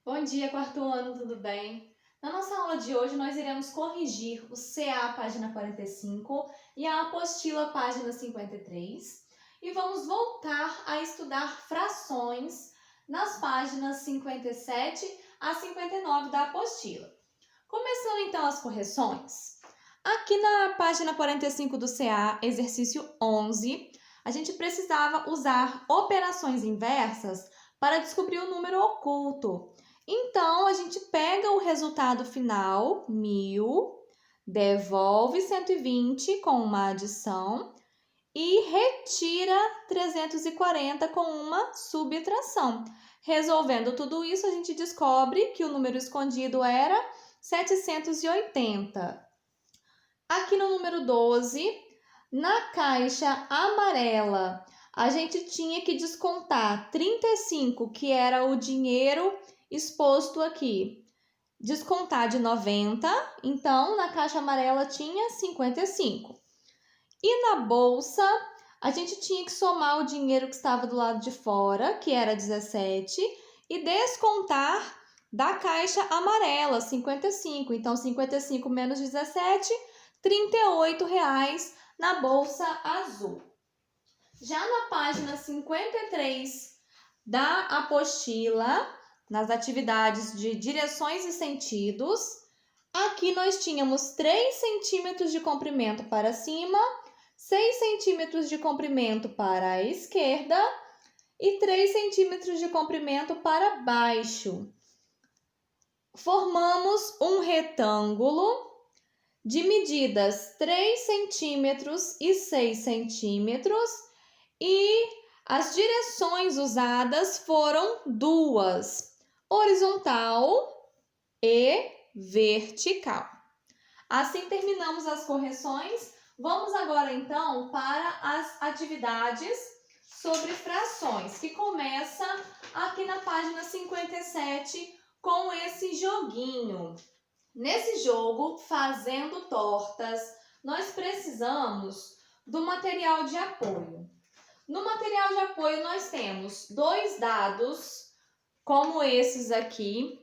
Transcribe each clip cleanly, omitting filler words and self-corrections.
Bom dia, quarto ano, tudo bem? Na nossa aula de hoje, nós iremos corrigir o CA, página 45, e a apostila, página 53, e vamos voltar a estudar frações nas páginas 57 a 59 da apostila. Começando então as correções. Aqui na página 45 do CA, exercício 11, a gente precisava usar operações inversas para descobrir o número oculto. Então, a gente pega o resultado final, 1000, devolve 120 com uma adição e retira 340 com uma subtração. Resolvendo tudo isso, a gente descobre que o número escondido era 780. Aqui no número 12, na caixa amarela, a gente tinha que descontar 35, que era o dinheiro exposto aqui. Descontar de 90, então na caixa amarela tinha 55. E na bolsa, a gente tinha que somar o dinheiro que estava do lado de fora, que era 17, e descontar da caixa amarela, 55. Então, 55 menos 17, R$ 38,00 na bolsa azul. Já na página 53 da apostila, nas atividades de direções e sentidos, aqui nós tínhamos 3 centímetros de comprimento para cima, 6 centímetros de comprimento para a esquerda e 3 centímetros de comprimento para baixo. Formamos um retângulo de medidas 3 centímetros e 6 centímetros e as direções usadas foram duas, horizontal e vertical. Assim terminamos as correções. Vamos agora então para as atividades sobre frações, que começa aqui na página 57 com esse joguinho. Nesse jogo, fazendo tortas, nós precisamos do material de apoio. No material de apoio nós temos 2 dados, como esses aqui.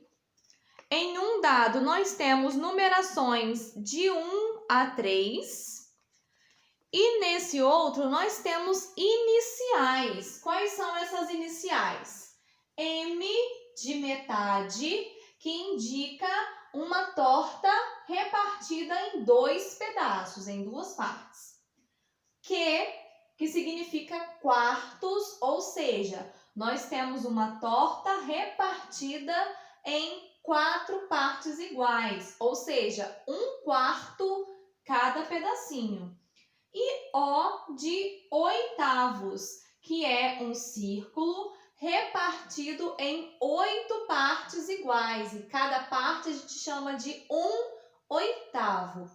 Em um dado nós temos numerações de 1 a 3. E nesse outro nós temos iniciais. Quais são essas iniciais? M de metade, que indica uma torta repartida em 2 pedaços, em 2 partes. Q, que significa quartos, ou seja, nós temos uma torta repartida em 4 partes iguais, ou seja, 1/4 cada pedacinho. E O de oitavos, que é um círculo repartido em 8 partes iguais, e cada parte a gente chama de 1/8.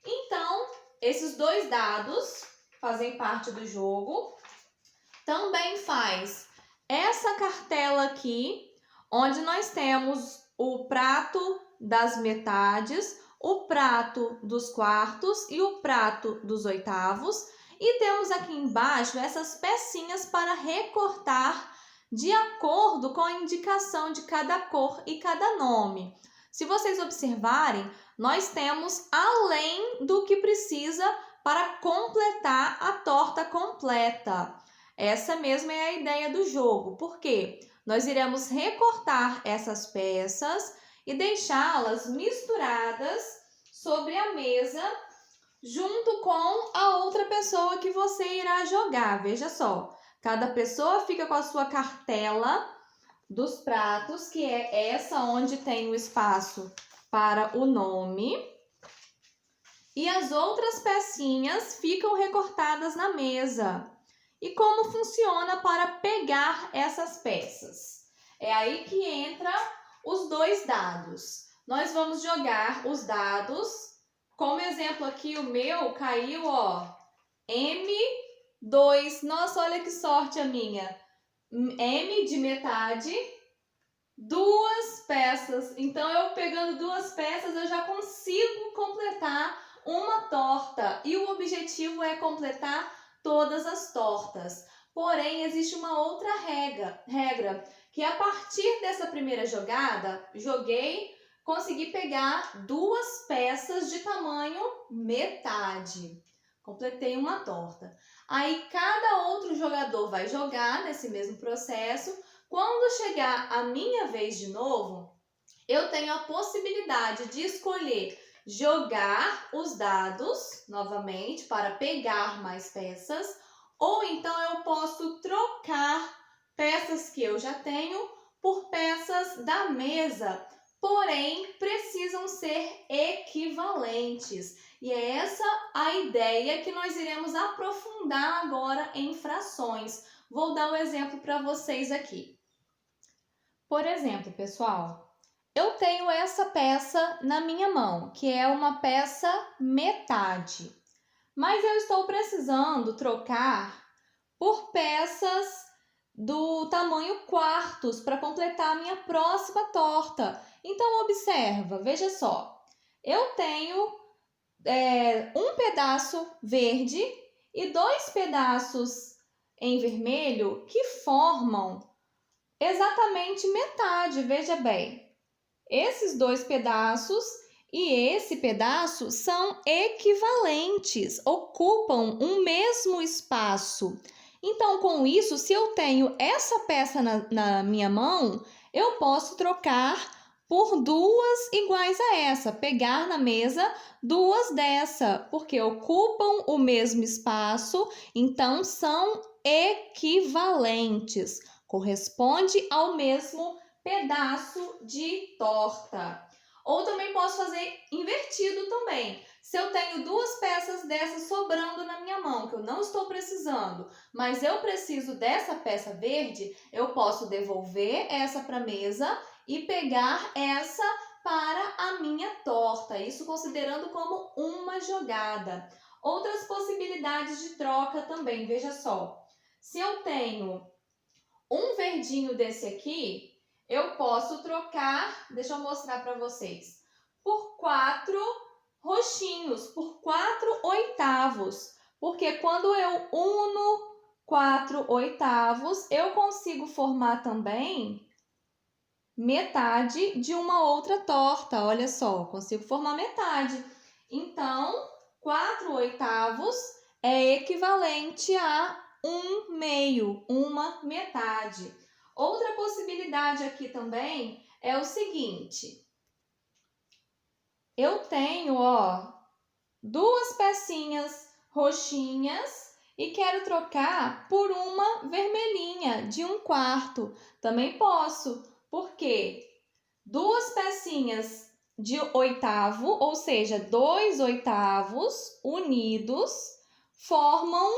Então, esses 2 dados fazem parte do jogo. Também faz essa cartela aqui, onde nós temos o prato das metades, o prato dos quartos e o prato dos oitavos. E temos aqui embaixo essas pecinhas para recortar de acordo com a indicação de cada cor e cada nome. Se vocês observarem, nós temos além do que precisa para completar a torta completa. Essa mesma é a ideia do jogo, porque nós iremos recortar essas peças e deixá-las misturadas sobre a mesa junto com a outra pessoa que você irá jogar. Veja só, cada pessoa fica com a sua cartela dos pratos, que é essa onde tem o espaço para o nome, e as outras pecinhas ficam recortadas na mesa. E como funciona para pegar essas peças? É aí que entra os 2 dados. Nós vamos jogar os dados. Como exemplo aqui, o meu caiu, ó, M2. Nossa, olha que sorte a minha. M de metade, 2 peças. Então, eu pegando 2 peças, eu já consigo completar uma torta. E o objetivo é completar todas as tortas. Porém, existe uma outra regra, que a partir dessa primeira jogada, consegui pegar 2 peças de tamanho metade. Completei uma torta. Aí cada outro jogador vai jogar nesse mesmo processo. Quando chegar a minha vez de novo, eu tenho a possibilidade de escolher jogar os dados novamente para pegar mais peças, ou então eu posso trocar peças que eu já tenho por peças da mesa, porém precisam ser equivalentes. E é essa a ideia que nós iremos aprofundar agora em frações. Vou dar um exemplo para vocês aqui. Por exemplo, pessoal, eu tenho essa peça na minha mão, que é uma peça metade. Mas eu estou precisando trocar por peças do tamanho quartos para completar a minha próxima torta. Então, observa, veja só. Eu tenho um pedaço verde e 2 pedaços em vermelho que formam exatamente metade, veja bem. Esses 2 pedaços e esse pedaço são equivalentes, ocupam um mesmo espaço. Então, com isso, se eu tenho essa peça na minha mão, eu posso trocar por 2 iguais a essa, pegar na mesa 2 dessa, porque ocupam o mesmo espaço, então são equivalentes, corresponde ao mesmo pedaço de torta. Ou também posso fazer invertido também. Se eu tenho 2 peças dessas sobrando na minha mão, que eu não estou precisando, mas eu preciso dessa peça verde, eu posso devolver essa para a mesa e pegar essa para a minha torta. Isso considerando como uma jogada. Outras possibilidades de troca também, veja só. Se eu tenho um verdinho desse aqui, eu posso trocar, deixa eu mostrar para vocês, por 4 roxinhos, por 4 oitavos. Porque quando eu uno 4 oitavos, eu consigo formar também metade de uma outra torta. Olha só, consigo formar metade. Então, 4 oitavos é equivalente a 1/2, uma metade. Outra possibilidade aqui também é o seguinte. Eu tenho, 2 pecinhas roxinhas e quero trocar por uma vermelhinha de 1/4. Também posso, porque 2 pecinhas de oitavo, ou seja, 2 oitavos unidos, formam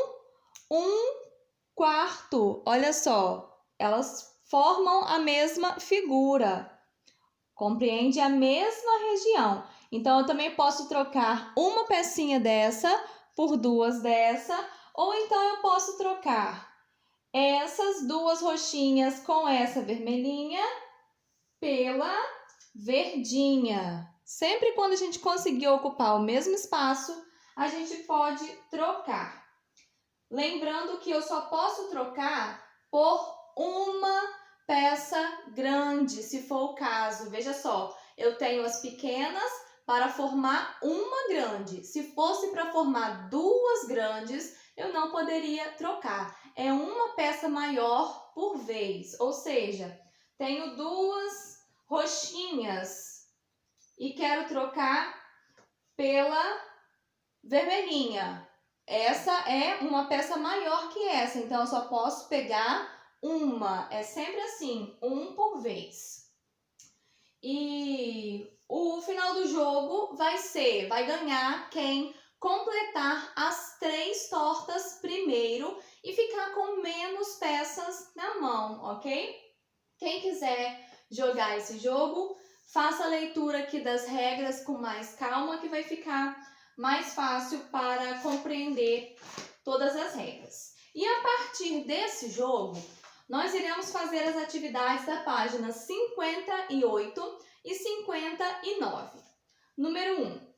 1/4. Olha só, elas formam a mesma figura, compreende a mesma região. Então, eu também posso trocar uma pecinha dessa por 2 dessa, ou então eu posso trocar essas 2 roxinhas com essa vermelhinha pela verdinha. Sempre quando a gente conseguir ocupar o mesmo espaço, a gente pode trocar. Lembrando que eu só posso trocar por uma peça grande, se for o caso. Veja só, eu tenho as pequenas para formar uma grande. Se fosse para formar 2 grandes, eu não poderia trocar. É uma peça maior por vez, ou seja, tenho 2 roxinhas e quero trocar pela vermelhinha. Essa é uma peça maior que essa, então eu só posso pegar uma. É sempre assim, 1 por vez. E o final do jogo vai ganhar quem completar as 3 tortas primeiro e ficar com menos peças na mão, ok? Quem quiser jogar esse jogo, faça a leitura aqui das regras com mais calma, que vai ficar mais fácil para compreender todas as regras. E a partir desse jogo, nós iremos fazer as atividades da página 58 e 59. Número 1.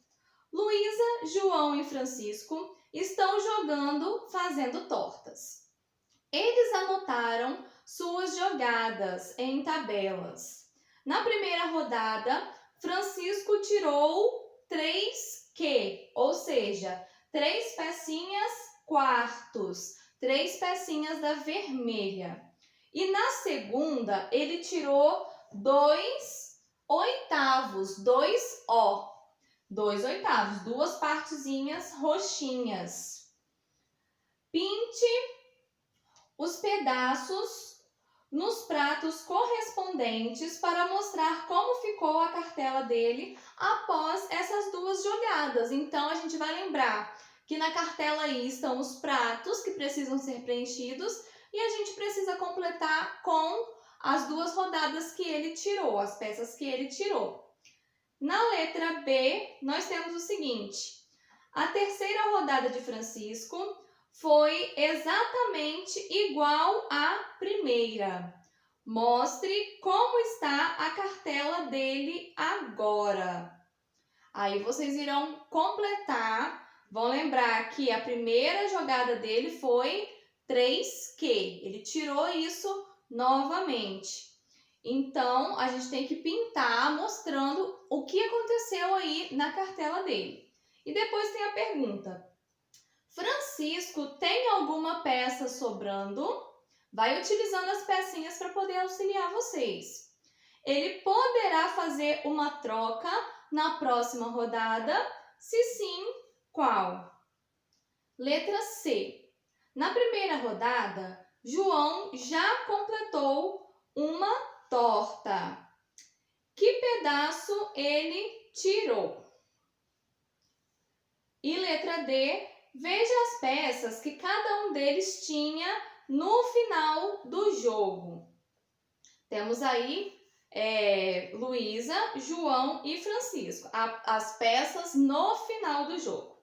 Luísa, João e Francisco estão jogando fazendo tortas. Eles anotaram suas jogadas em tabelas. Na primeira rodada, Francisco tirou 3Q, ou seja, 3 pecinhas quartos, 3 pecinhas da vermelha. E na segunda, ele tirou 2 oitavos, 2O. 2 oitavos, 2 partezinhas roxinhas. Pinte os pedaços nos pratos correspondentes para mostrar como ficou a cartela dele após essas 2 jogadas. Então, a gente vai lembrar que na cartela aí estão os pratos que precisam ser preenchidos e a gente precisa completar com as 2 rodadas que ele tirou, as peças que ele tirou. Na letra B, nós temos o seguinte: a terceira rodada de Francisco foi exatamente igual à primeira. Mostre como está a cartela dele agora. Aí vocês irão completar, vão lembrar que a primeira jogada dele foi 3Q. Ele tirou isso novamente. Então, a gente tem que pintar mostrando o que aconteceu aí na cartela dele. E depois tem a pergunta: Francisco tem alguma peça sobrando? Vai utilizando as pecinhas para poder auxiliar vocês. Ele poderá fazer uma troca na próxima rodada? Se sim, qual? Letra C. Na primeira rodada, João já completou uma torta. Que pedaço ele tirou? E letra D, veja as peças que cada um deles tinha no final do jogo. Temos aí Luísa, João e Francisco, as peças no final do jogo.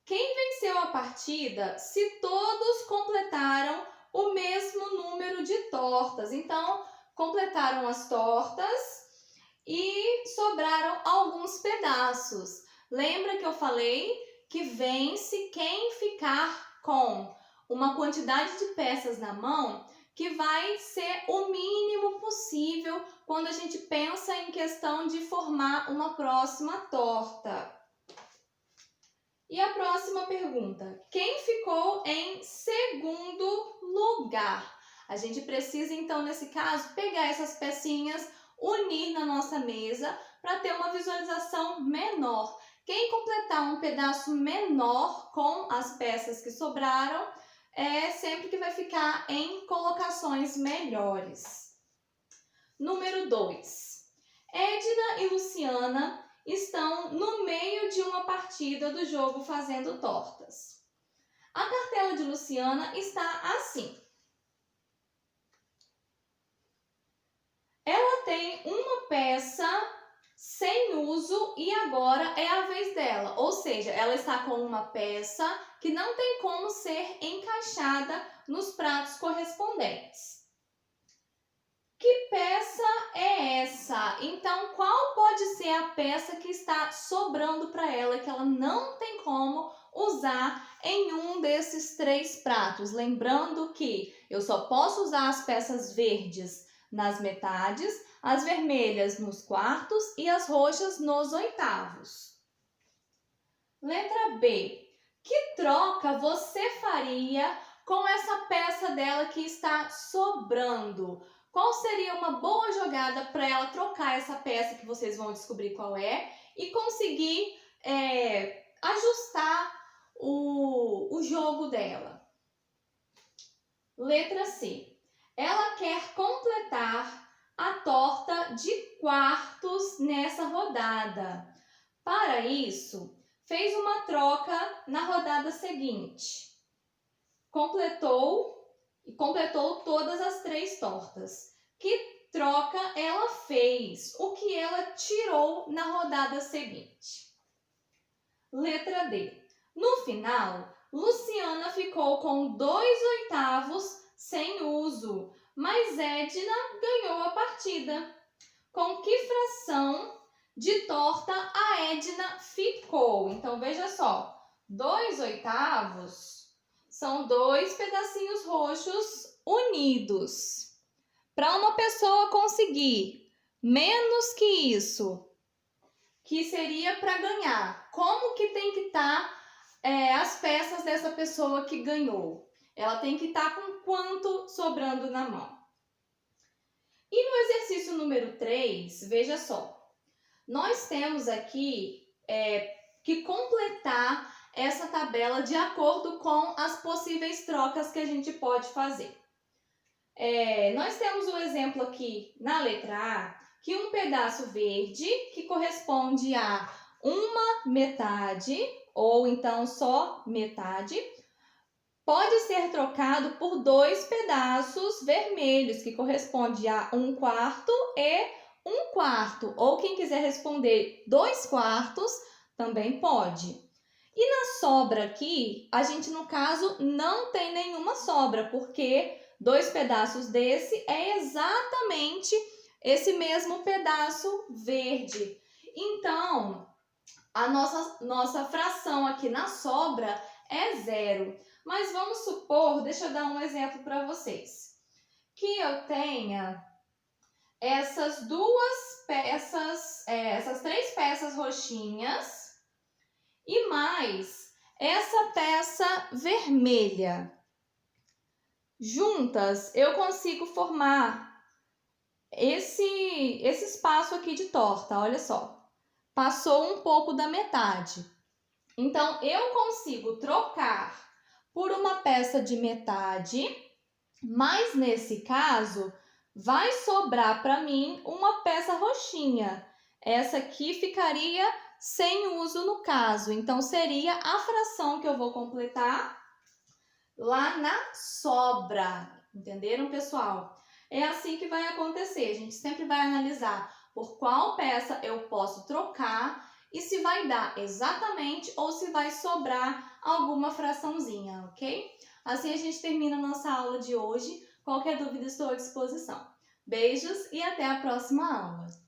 Quem venceu a partida se todos completaram o mesmo número de tortas? Então, completaram as tortas e sobraram alguns pedaços. Lembra que eu falei que vence quem ficar com uma quantidade de peças na mão que vai ser o mínimo possível quando a gente pensa em questão de formar uma próxima torta. E a próxima pergunta: quem ficou em segundo lugar? A gente precisa, então, nesse caso, pegar essas pecinhas, unir na nossa mesa para ter uma visualização menor. Quem completar um pedaço menor com as peças que sobraram é sempre que vai ficar em colocações melhores. Número 2. Edna e Luciana estão no meio de uma partida do jogo fazendo tortas. A cartela de Luciana está assim. Ela tem uma peça sem uso e agora é a vez dela. Ou seja, ela está com uma peça que não tem como ser encaixada nos pratos correspondentes. Que peça é essa? Então, qual pode ser a peça que está sobrando para ela, que ela não tem como usar em um desses 3 pratos? Lembrando que eu só posso usar as peças verdes nas metades, as vermelhas nos quartos e as roxas nos oitavos. Letra B. Que troca você faria com essa peça dela que está sobrando? Qual seria uma boa jogada para ela trocar essa peça, que vocês vão descobrir qual é, e conseguir ajustar o jogo dela? Letra C. Ela quer completar a torta de quartos nessa rodada. Para isso, fez uma troca na rodada seguinte. Completou todas as 3 tortas. Que troca ela fez? O que ela tirou na rodada seguinte? Letra D. No final, Luciana ficou com 2 oitavos sem uso, mas Edna ganhou a partida. Com que fração de torta a Edna ficou? Então, veja só, 2 oitavos são 2 pedacinhos roxos unidos. Para uma pessoa conseguir menos que isso, que seria para ganhar, como que tem que estar as peças dessa pessoa que ganhou? Ela tem que estar com quanto sobrando na mão? E no exercício número 3, veja só, nós temos aqui que completar essa tabela de acordo com as possíveis trocas que a gente pode fazer. Nós temos o exemplo aqui na letra A, que um pedaço verde, que corresponde a uma metade, ou então só metade, pode ser trocado por 2 pedaços vermelhos, que corresponde a 1/4 e 1/4. Ou quem quiser responder 2/4, também pode. E na sobra aqui, a gente no caso não tem nenhuma sobra, porque 2 pedaços desse é exatamente esse mesmo pedaço verde. Então, a nossa fração aqui na sobra é 0. Mas vamos supor, deixa eu dar um exemplo para vocês, que eu tenha essas 3 peças roxinhas e mais essa peça vermelha. Juntas, eu consigo formar esse espaço aqui de torta, olha só. Passou um pouco da metade. Então, eu consigo trocar por uma peça de metade, mas nesse caso, vai sobrar para mim uma peça roxinha. Essa aqui ficaria sem uso no caso, então seria a fração que eu vou completar lá na sobra. Entenderam, pessoal? É assim que vai acontecer. A gente sempre vai analisar por qual peça eu posso trocar e se vai dar exatamente ou se vai sobrar alguma fraçãozinha, ok? Assim a gente termina a nossa aula de hoje. Qualquer dúvida, estou à disposição. Beijos e até a próxima aula!